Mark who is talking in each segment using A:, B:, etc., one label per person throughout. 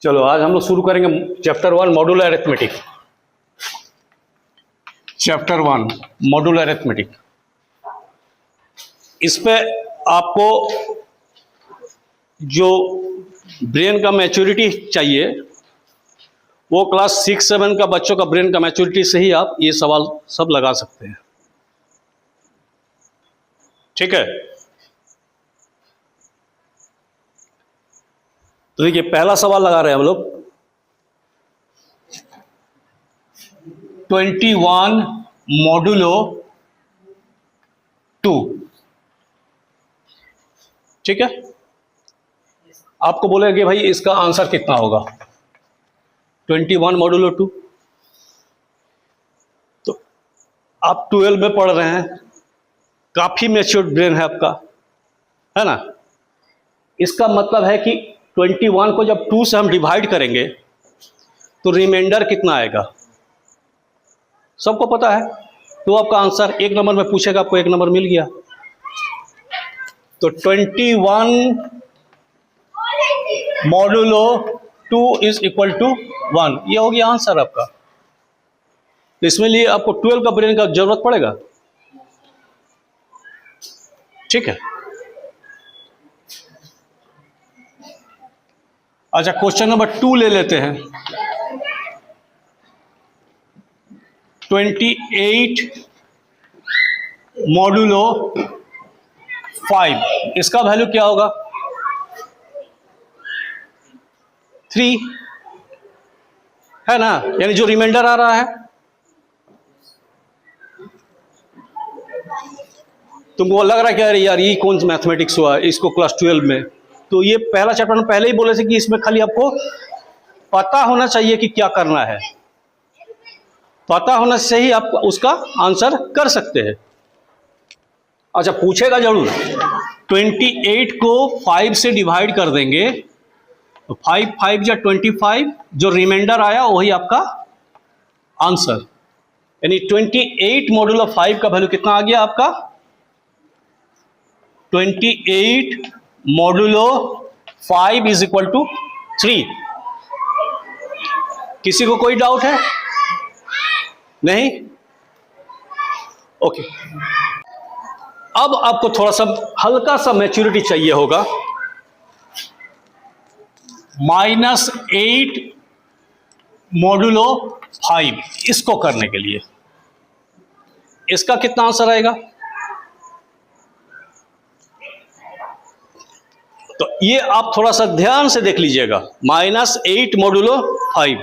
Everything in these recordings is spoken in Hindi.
A: चलो आज हम लोग शुरू करेंगे chapter 1 modular arithmetic. Chapter 1 modular arithmetic. इस पे आपको जो ब्रेन का मैच्योरिटी चाहिए वो क्लास 6-7 का बच्चों का ब्रेन का मैच्योरिटी से ही आप ये सवाल सब लगा सकते हैं। ठीक है, तो देखिए पहला सवाल लगा रहे हैं हम लोग 21 मॉड्यूलो 2। ठीक है, आपको बोलेंगे भाई इसका आंसर कितना होगा 21 मॉड्यूलो 2। तो आप 12 में पढ़ रहे हैं, काफी मैच्योर्ड ब्रेन है आपका, है ना। इसका मतलब है कि 21 को जब 2 से हम डिवाइड करेंगे तो रिमाइंडर कितना आएगा सबको पता है। तो आपका आंसर 1 नंबर में पूछेगा, आपको 1 नंबर मिल गया। तो 21 मॉड्यूलो 2 इज इक्वल टू 1, ये हो गया आंसर आपका। तो इसमें लिए आपको 12 का ब्रेन का जरूरत पड़ेगा। ठीक है, अच्छा क्वेश्चन नंबर 2 ले लेते हैं। 28 मॉड्यूलो 5, इसका वैल्यू क्या होगा 3, है ना। यानी जो रिमाइंडर आ रहा है, तुमको लग रहा है कि अरे यार ये कौन सा मैथमेटिक्स हुआ इसको क्लास 12 में। तो ये पहला चैप्टर में पहले ही बोले थे कि इसमें खाली आपको पता होना चाहिए कि क्या करना है, पता होना से ही आप उसका आंसर कर सकते हैं। अच्छा पूछेगा जरूर, 28 को 5 से डिवाइड कर देंगे तो 5 5 या 25, जो रिमाइंडर आया वही आपका आंसर। यानी 28 मॉड्यूलो 5 का वैल्यू कितना आ गया आपका 28 मॉड्यूलो 5 इज इक्वल टू 3। किसी को कोई डाउट है? नहीं? ओके, अब आपको थोड़ा सा हल्का सा मैच्योरिटी चाहिए होगा। -8 मॉड्यूलो 5 इसको करने के लिए इसका कितना आंसर आएगा? तो ये आप थोड़ा सा ध्यान से देख लीजिएगा। -8 मॉड्यूलो 5,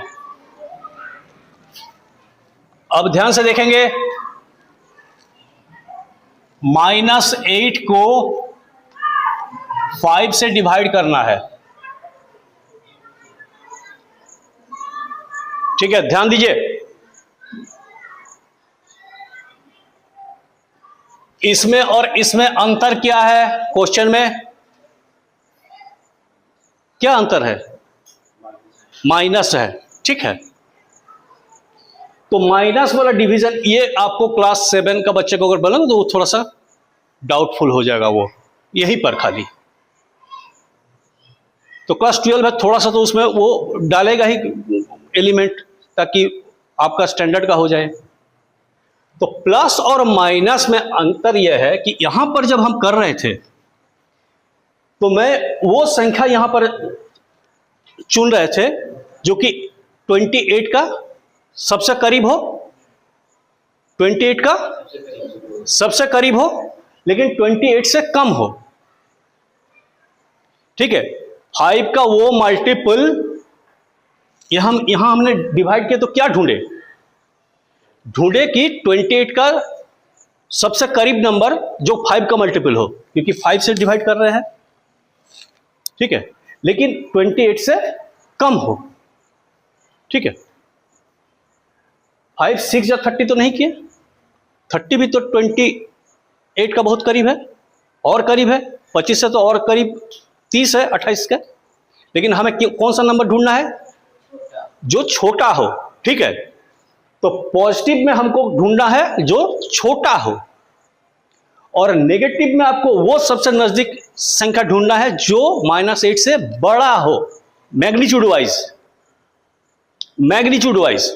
A: अब ध्यान से देखेंगे। -8 को 5 से डिवाइड करना है। ठीक है, ध्यान दीजिए। इसमें और इसमें अंतर क्या है? क्वेश्चन में क्या अंतर है? माइनस है। ठीक है, तो माइनस वाला डिवीजन ये आपको क्लास 7 का बच्चे को अगर बोलेंगे तो वो थोड़ा सा डाउटफुल हो जाएगा, वो यहीं पर खाली। तो क्लास 12 में थोड़ा सा तो उसमें वो डालेगा ही एलिमेंट, ताकि आपका स्टैंडर्ड का हो जाए। तो प्लस और माइनस में अंतर यह है कि यहां पर जब हम कर रहे थे तो मैं वो संख्या यहां पर चुन रहे थे जो कि 28 का सबसे करीब हो, 28 का सबसे करीब हो लेकिन 28 से कम हो। ठीक है, 5 का वो मल्टीपल यहां हमने डिवाइड किया तो क्या ढूंढे कि 28 का सबसे करीब नंबर जो 5 का मल्टीपल हो, क्योंकि 5 से डिवाइड कर रहे हैं। ठीक है, लेकिन 28 से कम हो। ठीक है, 5 6 या 30 तो नहीं किए, 30 भी तो 28 का बहुत करीब है, और करीब है 25 से तो और करीब 30 है 28 का। लेकिन हमें कौन सा नंबर ढूंढना है जो छोटा हो। ठीक है, तो पॉजिटिव में हमको ढूंढना है जो छोटा हो, और नेगेटिव में आपको वो सबसे नजदीक संख्या ढूंढना है जो -8 से बड़ा हो। मैग्नीट्यूड वाइज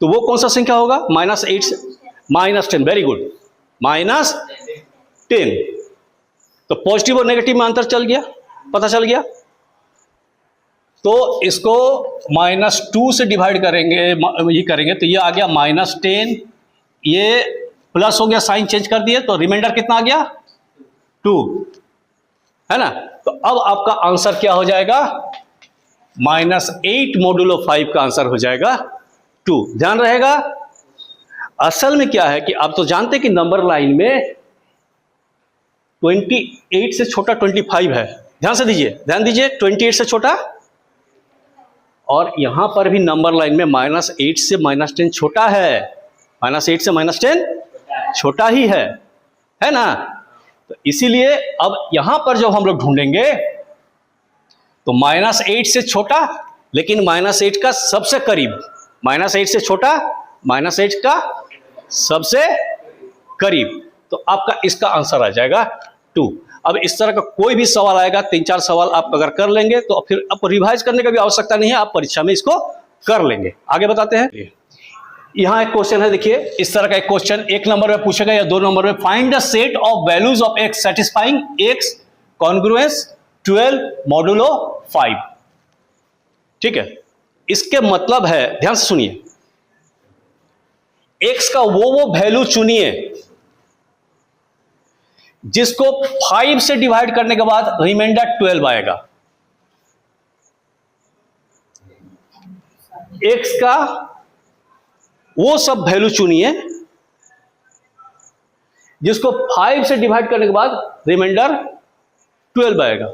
A: तो वो कौन सा संख्या होगा? -8 से -10। Very good, -10। तो पॉजिटिव और नेगेटिव में अंतर चल गया, पता चल गया। तो इसको -2 से डिवाइड करेंगे, ये करेंगे तो ये आ गया -10, ये प्लस हो गया, साइन चेंज कर दिए तो रिमाइंडर कितना आ गया? 2, है ना। तो अब आपका आंसर क्या हो जाएगा? -8 मोडुलो 5 का आंसर हो जाएगा 2। ध्यान रहेगा। असल में क्या है कि आप तो जानते कि नंबर लाइन में 28 से छोटा 25 है। ध्यान से दीजिए, ध्यान दीजिए, 28 से छोटा, और यहां पर भी नंबर लाइन में -8 से -10 छोटा है। -8 से -10 छोटा ही है ना। तो इसीलिए अब यहां पर जब हम लोग ढूंढेंगे तो -8 से छोटा लेकिन -8 का सबसे करीब, -8 से छोटा -8 का सबसे करीब, तो आपका इसका आंसर आ जाएगा 2। अब इस तरह का कोई भी सवाल आएगा, 3-4 सवाल आप अगर कर लेंगे तो फिर आप रिवाइज करने का भी आवश्यकता नहीं है, आप परीक्षा में इसको कर लेंगे। आगे बताते हैं। यहां एक क्वेश्चन है, देखिए इस तरह का एक क्वेश्चन 1 नंबर में पूछेगा या 2 नंबर में। Find the set of values of x satisfying x congruence 12 modulo 5। ठीक है, इसके मतलब है, ध्यान से सुनिए, x का वो वैल्यू चुनिए जिसको 5 से डिवाइड करने के बाद रिमाइंडर 12 आएगा। x का वो सब वैल्यू चुनिए जिसको 5 से डिवाइड करने के बाद रिमाइंडर 12 आएगा।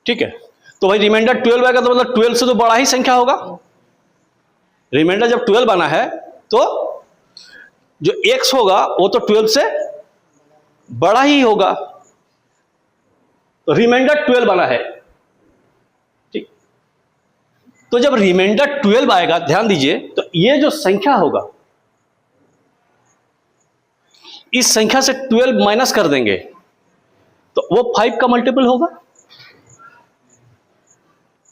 A: ठीक है, तो भाई रिमाइंडर 12 आएगा तो मतलब 12 से तो बड़ा ही संख्या होगा। रिमाइंडर जब 12 आना है तो जो x होगा वो तो 12 से बड़ा ही होगा। तो रिमाइंडर 12 आना है। ठीक, तो जब रिमाइंडर 12 आएगा, ध्यान दीजिए, तो ये जो संख्या होगा इस संख्या से 12 माइनस कर देंगे तो वो 5 का मल्टीपल होगा।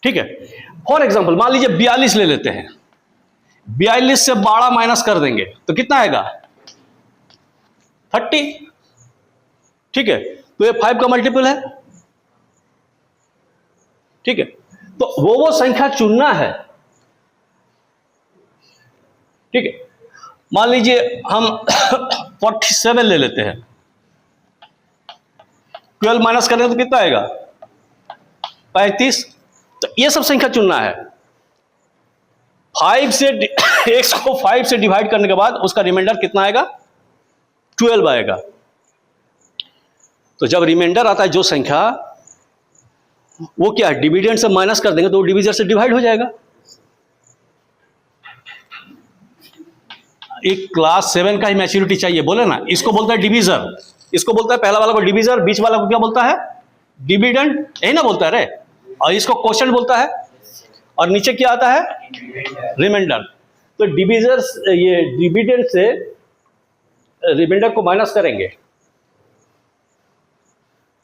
A: ठीक है, फॉर एग्जांपल मान लीजिए 42 ले लेते हैं, 42 से 12 माइनस कर देंगे तो कितना आएगा? 30। ठीक है, तो ये 5 का मल्टीपल है। ठीक है, तो वो संख्या चुनना है। ठीक है, मान लीजिए हम 47 ले लेते हैं, 12 माइनस करें तो कितना आएगा? 35। तो ये सब संख्या चुनना है। 5 से x को 5 से डिवाइड करने के बाद उसका रिमाइंडर कितना आएगा? 12 आएगा। तो जब रिमाइंडर आता है जो संख्या, वो क्या है? डिविडेंड से माइनस कर देंगे तो वो डिविजर से डिवाइड हो जाएगा। एक क्लास 7 का ही मैच्योरिटी चाहिए, बोले ना, इसको बोलता है डिविजर, इसको बोलता है पहला वाला को डिविजर, बीच वाला को क्या बोलता है? डिविडेंड, यही ना बोलता है रे। और इसको क्वोशिएंट बोलता है, और नीचे क्या आता है? रिमाइंडर। तो डिविजर, ये डिविडेंड से रिमाइंडर को माइनस करेंगे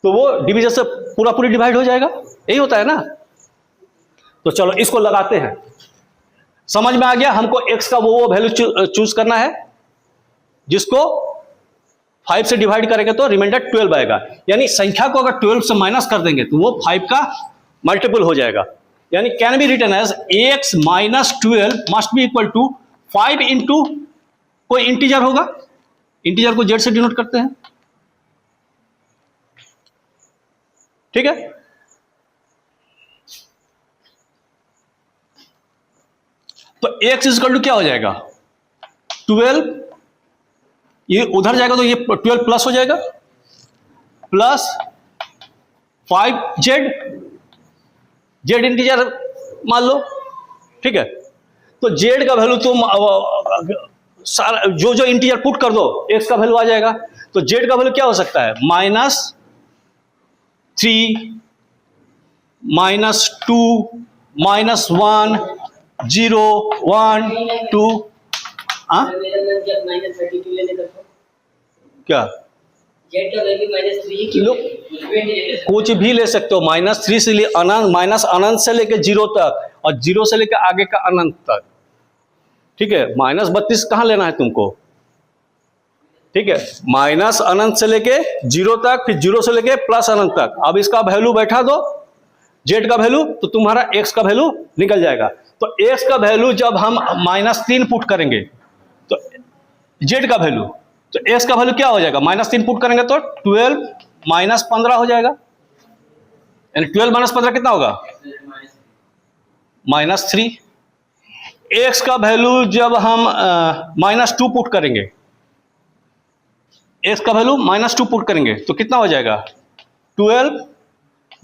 A: तो वो डिविजन से पूरा पूरी डिवाइड हो जाएगा। यही होता है ना। तो चलो इसको लगाते हैं। समझ में आ गया? हमको x का वो वैल्यू चूज करना है जिसको 5 से डिवाइड करेंगे तो रिमाइंडर 12 आएगा। यानी संख्या को अगर 12 से माइनस कर देंगे तो वो 5 का मल्टीपल हो जाएगा। यानी can be written as x minus 12 must be equal to 5 into कोई इंटीजर होगा, इंटीजर को z से डिनोट करते हैं। ठीक है, तो x इक्वल टू क्या हो जाएगा? 12, ये उधर जाएगा तो ये 12 प्लस हो जाएगा, प्लस 5z, z इंटीजर मान लो। ठीक है, तो z का वैल्यू तुम सारा जो जो इंटीजर पुट कर दो x का वैल्यू आ जाएगा। तो z का वैल्यू क्या हो सकता है? -3, -2, -1, 0, 1, 2। हाँ क्या?
B: जेड का वैल्यू -3
A: लो, कुछ भी ले सकते हो, -3 से ले अनंत, माइनस अनंत से लेके 0 तक, और 0 से लेके आगे का अनंत तक। ठीक है, -32 कहाँ लेना है तुमको? ठीक है, माइनस अनंत से लेके 0 तक, फिर 0 से लेके प्लस अनंत तक। अब इसका वैल्यू बैठा दो, जेड का वैल्यू, तो तुम्हारा एक्स का वैल्यू निकल जाएगा। तो एक्स का वैल्यू जब हम -3 पुट करेंगे तो जेड का वैल्यू, तो एक्स का वैल्यू क्या हो जाएगा? -3 पुट करेंगे तो 12 - 15 हो जाएगा। यानी 12 - 15 कितना होगा? -3। एक्स का वैल्यू जब हम -2 पुट करेंगे, एक्स का वैल्यू -2 पुट करेंगे तो कितना हो जाएगा? 12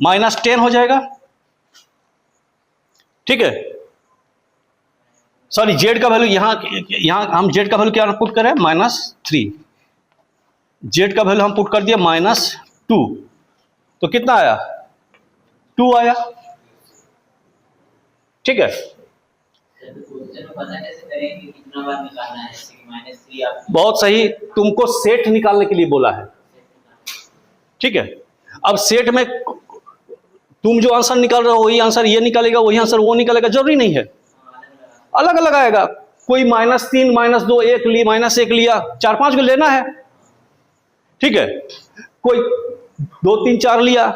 A: - 10 हो जाएगा। ठीक है, सॉरी, जेड का वैल्यू यहां हम जेड का वैल्यू क्या पुट करें? -3। जेड का वैल्यू हम पुट कर दिया -2, तो कितना आया? 2 आया। ठीक है, बहुत सही, तुमको सेट निकालने के लिए बोला है। ठीक है, अब सेट में तुम जो आंसर निकाल रहे हो वही आंसर ये निकालेगा, वही आंसर वो निकालेगा, जरूरी नहीं है, अलग अलग आएगा। कोई -3, -2, 1 लिया, -1 लिया, 4-5 को लेना है। ठीक है, कोई 2, 3, 4 लिया,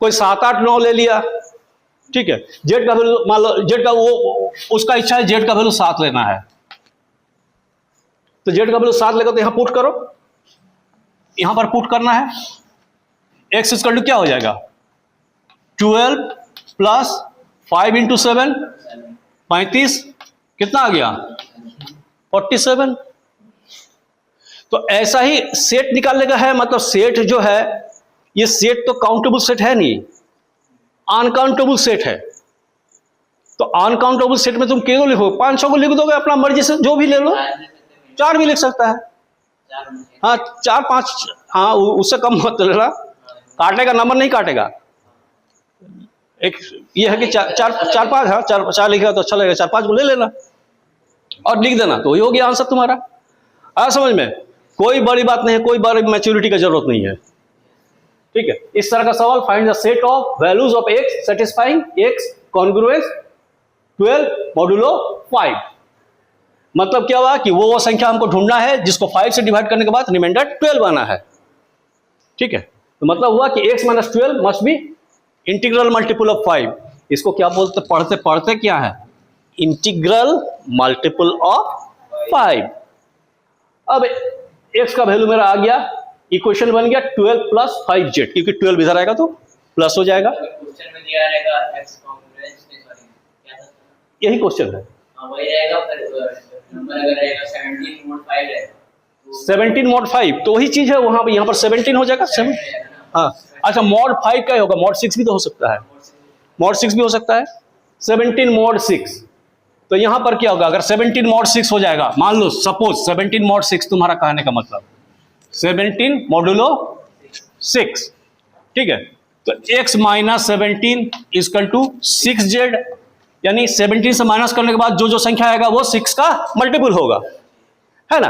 A: कोई 7, 8, 9 ले लिया। ठीक है, जेड का वैल्यू मान लो, जेड का वो उसका इच्छा है जेड का वैल्यू 7 लेना है, तो जेड का वैल्यू 7 लेगा तो यहां पुट करो, यहां पर पुट करना है। एक्स इक्वल टू क्या हो जाएगा? 12 प्लस 5 × 7 35, कितना आ गया? 47। तो ऐसा ही सेट निकालने का है, मतलब सेट जो है, ये सेट तो काउंटेबल सेट है नहीं, अनकाउंटेबल सेट है। तो अनकाउंटेबल सेट में तुम क्यों लिखो? 500 को लिख दोगे अपना मर्जी से, जो भी ले लो, 4 भी लिख सकता है। हाँ, 4, 5, हाँ, उससे कम मत लेना, काटेगा, नंबर नहीं काटेगा। एक ये है कि 4, 5, हाँ, 4 लिखेगा तो अच्छा लगेगा, 4, 5 को ले लेना और लिख देना, तो वही हो गया आंसर तुम्हारा। आया समझ में? कोई बड़ी बात नहीं है, कोई बड़ी मैच्योरिटी की जरूरत नहीं है। ठीक है, इस तरह का सवाल, find the set of values of x satisfying x congruence 12 modulo 5। मतलब क्या हुआ कि वो संख्या हमको ढूंढना है जिसको 5 से डिवाइड करने के बाद रिमाइंडर 12 आना है। ठीक है, तो मतलब हुआ कि x - 12 must B integral multiple of 5। इसको क्या बोलते, पढ़ते क्या है? Integral multiple of 5। अब x का वैल्यू मेरा आ गया, इक्वेशन बन गया 12 + 5z, क्योंकि 12 इधर आएगा तो प्लस हो जाएगा।
B: क्वेश्चन में दिया रहेगा x कॉन्ग्रुएंस में, सॉरी क्या था?
A: यही क्वेश्चन है।
B: हां, वही रहेगा। फिर नंबर अगर रहेगा 17 mod 5 है,
A: 17 mod 5, तो वही चीज है वहां पर, यहां पर 17 हो जाएगा 7। हाँ, अच्छा, mod 5 क्या होगा? mod 6 भी तो हो सकता है, mod 6 भी हो सकता है। 17 mod 6, तो यहां पर क्या होगा? अगर 17 mod 6 हो जाएगा, मान लो सपोज 17 mod 6, तुम्हारा कहने का मतलब 17 मॉडुलो 6। ठीक है, तो x - 17 = 6z, यानी 17 से माइनस करने के बाद जो जो संख्या आएगा वो 6 का मल्टीपल होगा, है ना?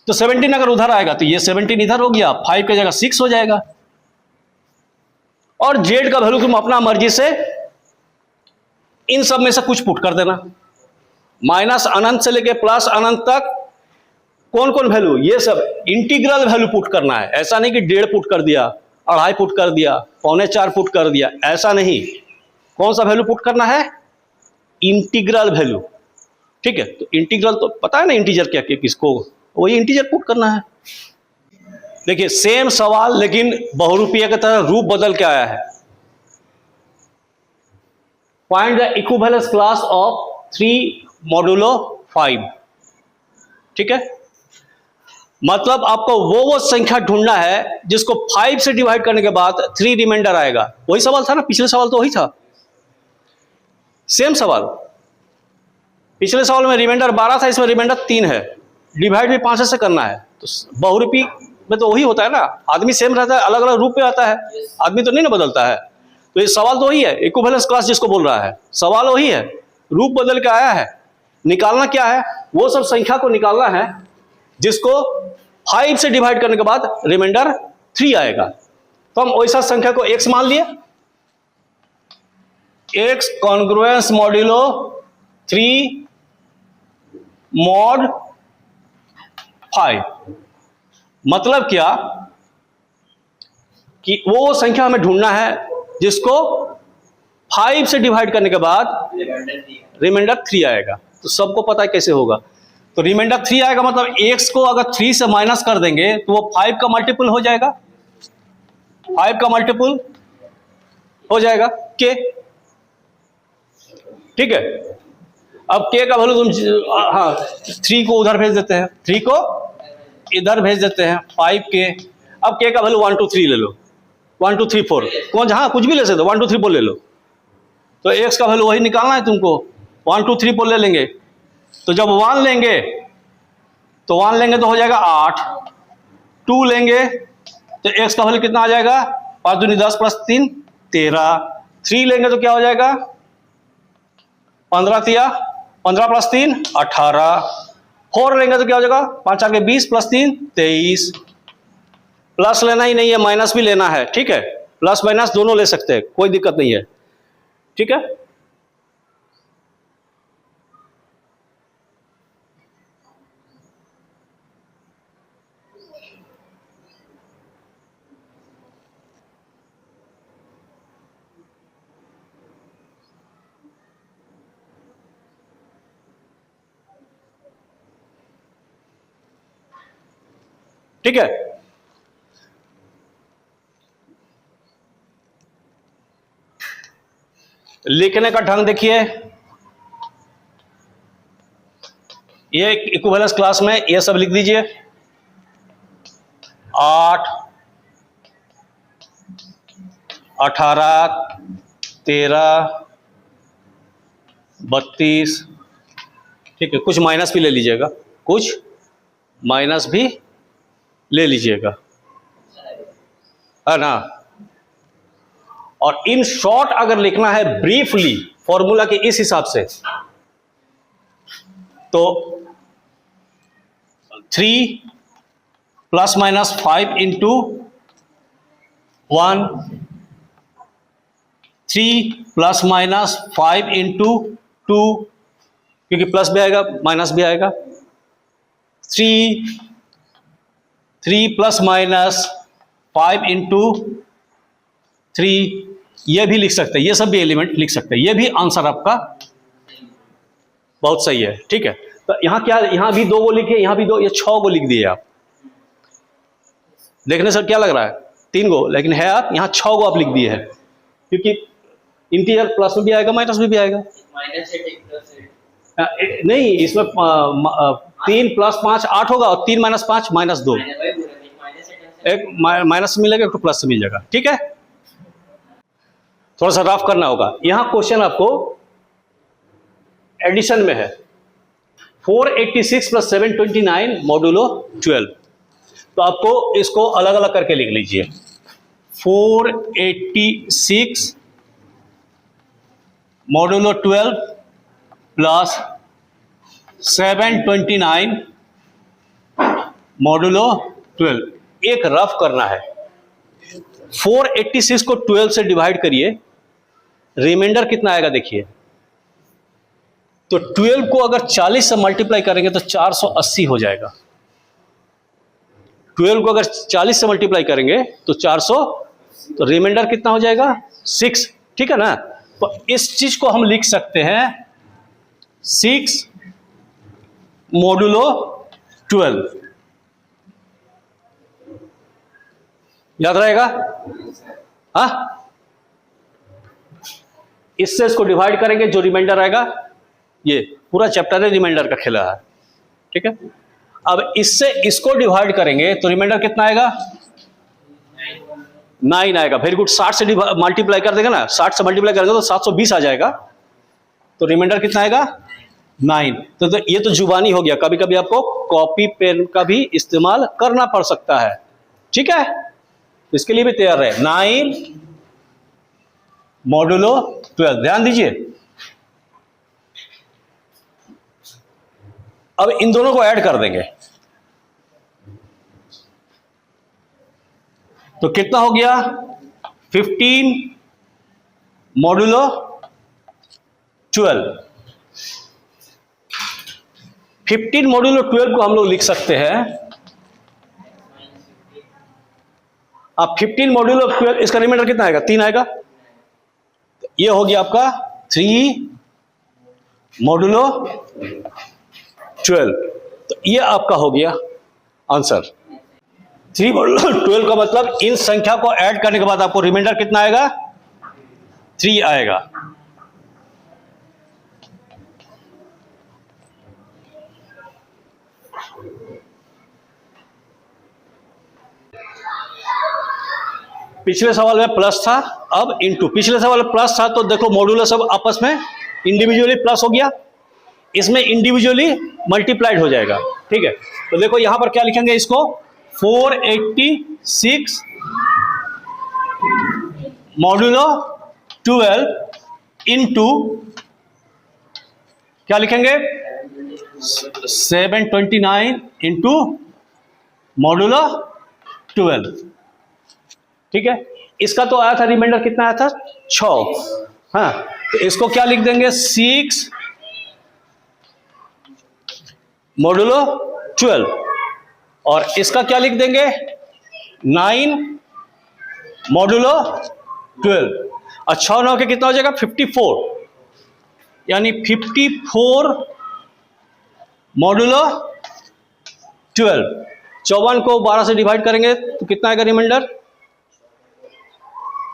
A: तो 17 अगर उधर आएगा तो ये 17 इधर हो गया, 5 की जगह 6 हो जाएगा। और z का वैल्यू तुम अपना मर्जी से इन सब में से कुछ पुट कर देना, माइनस अनंत से लेके प्लस अनंत तक कौन कौन वैल्यू, ये सब इंटीग्रल वैल्यू पुट करना है। ऐसा नहीं कि 1.5 पुट कर दिया, 2.5 पुट कर दिया, 3.25 पुट कर दिया, ऐसा नहीं। कौन सा वैल्यू पुट करना है? Integral value. ठीक है, तो इंटीग्रल तो पता है ना इंटीजर क्या किसको, वही इंटीजर पुट करना है। देखिए सेम सवाल, लेकिन बहुरूपीय की तरह रूप बदल के आया है। Find the equivalence class of 3 modulo 5। ठीक है, मतलब आपको वो संख्या ढूंढना है जिसको 5 से डिवाइड करने के बाद 3 रिमाइंडर आएगा। वही सवाल था ना, पिछले सवाल तो वही था, सेम सवाल। पिछले सवाल में रिमाइंडर 12 था, इसमें रिमाइंडर 3 है, डिवाइड भी 5 से करना है। तो बहुरूपी में तो वही होता है ना, आदमी सेम रहता है, अलग अलग रूप में आता है, आदमी तो नहीं ना बदलता है। तो ये सवाल तो वही है, इक्विवेलेंस क्लास जिसको बोल रहा है, सवाल वही है, रूप बदल के आया है। निकालना क्या है? वो सब संख्या को निकालना है जिसको 5 से डिवाइड करने के बाद रिमाइंडर 3 आएगा। तो हम वैसा संख्या को x मान लिए, x कॉन्ग्रुएंस मॉड्यूलो 3 मॉड 5। मतलब क्या कि वो संख्या हमें ढूंढना है जिसको 5 से डिवाइड करने के बाद रिमाइंडर 3 आएगा। तो सबको पता है कैसे होगा। तो रिमाइंडर 3 आएगा मतलब x को अगर 3 से माइनस कर देंगे तो वो 5 का मल्टीपल हो जाएगा, 5 का मल्टीपल हो जाएगा k। ठीक है, अब k का वैल्यू तुम हाँ 3 को उधर भेज देते हैं, 3 को इधर भेज देते हैं 5k। अब k का वैल्यू 1 2 3 ले लो, 1 2 3 4 कौन जहाँ कुछ भी ले सकते हो, 1 2 3 4 ले लो। तो x का वैल्यू वही निकालना है तुमको, 1 2 3 4 ले लेंगे। तो जब 1 लेंगे तो 1 लेंगे तो हो जाएगा 8, 2 लेंगे तो x का वैल्यू कितना आ जाएगा, 5 दूनी 10 प्लस 3 13, 3 लेंगे तो क्या हो जाएगा 15 तिया 15 प्लस 3 18, 4 लेंगे तो क्या हो जाएगा 5 आगे 20 प्लस 3 23। प्लस लेना ही नहीं है, माइनस भी लेना है। ठीक है, प्लस माइनस दोनों ले सकते हैं, कोई दिक्कत नहीं है। ठीक है, ठीक है। लिखने का ढंग देखिए, ये इक्विवेलेंस क्लास में ये सब लिख दीजिए, 8 18 13 32। ठीक है, कुछ माइनस भी ले लीजिएगा, कुछ माइनस भी ले लीजिएगा, है ना। और इन शॉर्ट अगर लिखना है ब्रीफली फॉर्मूला के इस हिसाब से तो 3 plus minus 5 into 1, 3 plus minus 5 into 2, क्योंकि प्लस भी आएगा माइनस भी आएगा, 3 प्लस माइनस 5 इंटू 3, ये भी लिख सकते हैं, ये सब भी एलिमेंट लिख सकते हैं, ये भी आंसर आपका बहुत सही है। ठीक है, तो यहाँ क्या, यहाँ भी 2 को लिखे, यहाँ भी 2, ये 6 को लिख दिए आप। देखने से क्या लग रहा है 3 को, लेकिन है आप यहाँ 6 को आप लिख दिए हैं, क्योंकि इंटीजर प्लस में भी आएगा माइनस में भी आएगा। नहीं, इसमें 3 प्लस 5 8 होगा और 3 माइनस 5 माइनस 2, एक माइनस मिलेगा एक प्लस से मिल जाएगा। ठीक है, थोड़ा सा रफ करना होगा। यहां क्वेश्चन आपको एडिशन में है, 486 प्लस 729 मॉडुलो 12। तो आपको इसको अलग अलग करके लिख लीजिए, 486 मॉडुलो 12 प्लस 729 मॉडुलो 12। एक रफ करना है, 486 को 12 से डिवाइड करिए, रिमाइंडर कितना आएगा देखिए। तो 12 को अगर 40 से मल्टीप्लाई करेंगे तो 480 हो जाएगा। 12 को अगर 40 से मल्टीप्लाई करेंगे तो 400, तो रिमाइंडर कितना हो जाएगा 6। ठीक है ना, तो इस चीज को हम लिख सकते हैं 6 मॉडुलो 12। याद रहेगा? हाँ, इससे इसको डिवाइड करेंगे, जो रिमाइंडर आएगा, ये पूरा चैप्टर है रिमाइंडर का खेला है। ठीक है, अब इससे इसको डिवाइड करेंगे तो रिमाइंडर कितना आएगा 9 आएगा। वेरी गुड, 60 से मल्टीप्लाई कर देगा ना, 60 से मल्टीप्लाई करेंगे तो 720 आ जाएगा। तो रिमाइंडर कितना आएगा 9। तो ये तो जुबानी हो गया, कभी कभी आपको कॉपी पेन का भी इस्तेमाल करना पड़ सकता है। ठीक है, इसके लिए भी तैयार रहे। 9 मॉडुलो 12, ध्यान दीजिए। अब इन दोनों को ऐड कर देंगे, तो कितना हो गया 15 मॉड्यूलो 12। 15 मॉड्यूलो 12 को हम लोग लिख सकते हैं, अब 15 मॉड्यूलो 12, इसका रिमाइंडर कितना आएगा 3 आएगा। ये हो गया आपका 3 मॉड्यूलो 12। तो ये आपका हो गया आंसर। 3 मॉड्यूलो 12 का मतलब इन संख्या को ऐड करने के बाद आपको रिमाइंडर कितना आएगा 3 आएगा। पिछले सवाल में प्लस था, अब इनटू। पिछले सवाल में प्लस था तो देखो मॉड्यूलो सब आपस में इंडिविजुअली प्लस हो गया, इसमें इंडिविजुअली मल्टीप्लाइड हो जाएगा। ठीक है, तो देखो यहां पर क्या लिखेंगे इसको 486 मॉड्यूलो 12 इनटू क्या लिखेंगे 729 इनटू मॉड्यूलो 12। ठीक है, इसका तो आया था रिमाइंडर कितना आया था 6। हाँ, तो इसको क्या लिख देंगे 6 मॉड्यूलो 12 और इसका क्या लिख देंगे 9 मॉड्यूलो 12। और 6 9 के कितना हो जाएगा 54, यानी 54 मॉड्यूलो 12। 54 को 12 से डिवाइड करेंगे तो कितना आएगा रिमाइंडर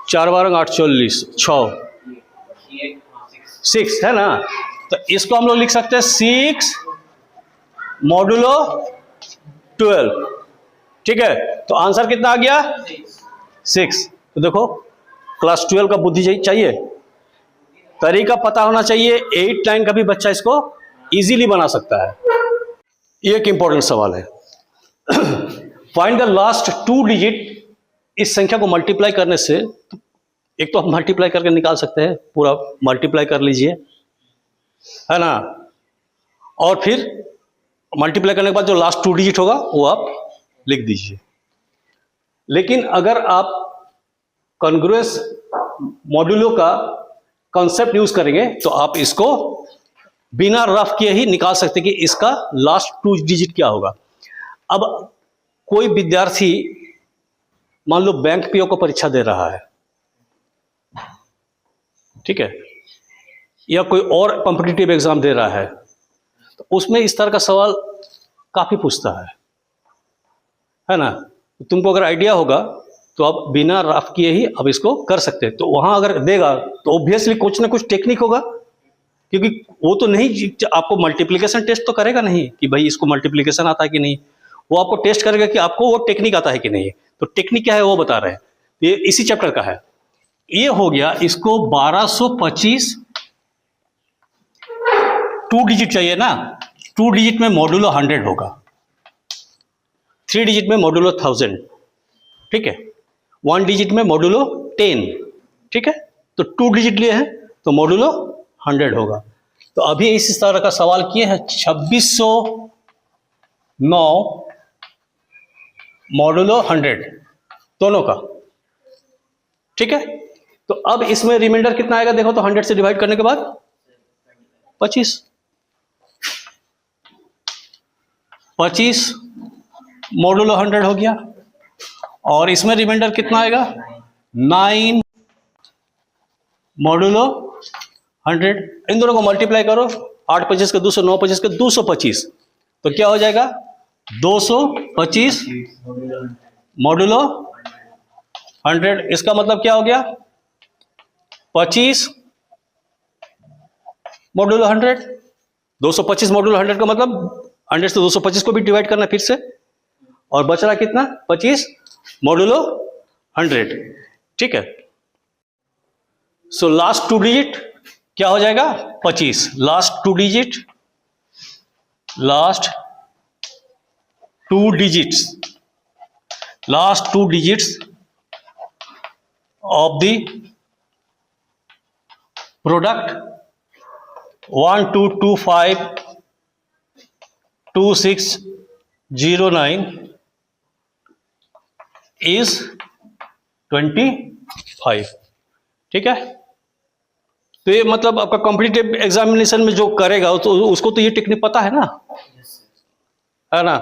A: 4 12 8 40 6 है ना। तो इसको हम लोग लिख सकते हैं 6 मॉड्यूलो 12। ठीक है, तो आंसर कितना आ गया 6। तो देखो क्लास 12 का बुद्धि चाहिए, तरीका पता होना चाहिए। 8 9 का भी बच्चा इसको इजीली बना सकता है। ये एक इंपॉर्टेंट सवाल है। Find the last 2 digit. इस संख्या को मल्टीप्लाई करने से, एक तो हम मल्टीप्लाई करके निकाल सकते हैं, पूरा मल्टीप्लाई कर लीजिए है ना, और फिर मल्टीप्लाई करने के बाद जो लास्ट 2 डिजिट होगा वो आप लिख दीजिए। लेकिन अगर आप कॉन्ग्रुएंस मॉड्यूलो का कॉन्सेप्ट यूज करेंगे तो आप इसको बिना रफ किए ही निकाल सकते कि इसका लास्ट 2 डिजिट क्या होगा। अब कोई विद्यार्थी मान लो बैंक पीओ को परीक्षा दे रहा है, ठीक है, या कोई और कॉम्पिटिटिव एग्जाम दे रहा है, तो उसमें इस तरह का सवाल काफी पूछता है ना। तुमको अगर आइडिया होगा तो आप बिना रफ किए ही अब इसको कर सकते हैं। तो वहां अगर देगा तो ऑब्वियसली कुछ ना कुछ टेक्निक होगा, क्योंकि वो तो नहीं आपको मल्टीप्लिकेशन टेस्ट तो करेगा नहीं कि भाई इसको मल्टीप्लिकेशन आता है कि नहीं, वो आपको टेस्ट करेगा कि आपको वो टेक्निक आता है कि नहीं। तो टेक्निक क्या है वो बता रहे हैं, ये इसी चैप्टर का है। ये हो गया, इसको 1225 2 डिजिट चाहिए ना, 2 डिजिट में मॉड्यूलो 100 होगा, 3 डिजिट में मॉड्यूलो 1000, ठीक है, 1 डिजिट में मॉड्यूलो 10, ठीक है। तो 2 डिजिट लिए हैं तो मॉड्यूलो 100 होगा। तो अभी इस तरह का सवाल किए हैं 2609 मॉड्यूलो 100 दोनों का, ठीक है। तो अब इसमें रिमाइंडर कितना आएगा देखो तो 100 से डिवाइड करने के बाद 25 मॉड्यूलो 100 हो गया। और इसमें रिमाइंडर कितना आएगा 9 मॉड्यूलो 100। इन दोनों को मल्टीप्लाई करो, 8 25 के 200, 9 25 के 225, तो क्या हो जाएगा 225 मॉड्यूलो 100। इसका मतलब क्या हो गया 25 मॉड्यूलो 100। 225 मॉड्यूलो 100 का मतलब 100 से 225 को भी डिवाइड करना फिर से, और बच रहा कितना 25 मॉड्यूलो 100, ठीक है। सो लास्ट 2 डिजिट क्या हो जाएगा 25। Last 2 digit, last 2 digits, last 2 digits of the product 12252609 is 25। ठीक है, तो ये मतलब आपका कॉम्पिटिटिव एग्जामिनेशन में जो करेगा तो उसको तो ये टेक्निक पता है ना, है ना।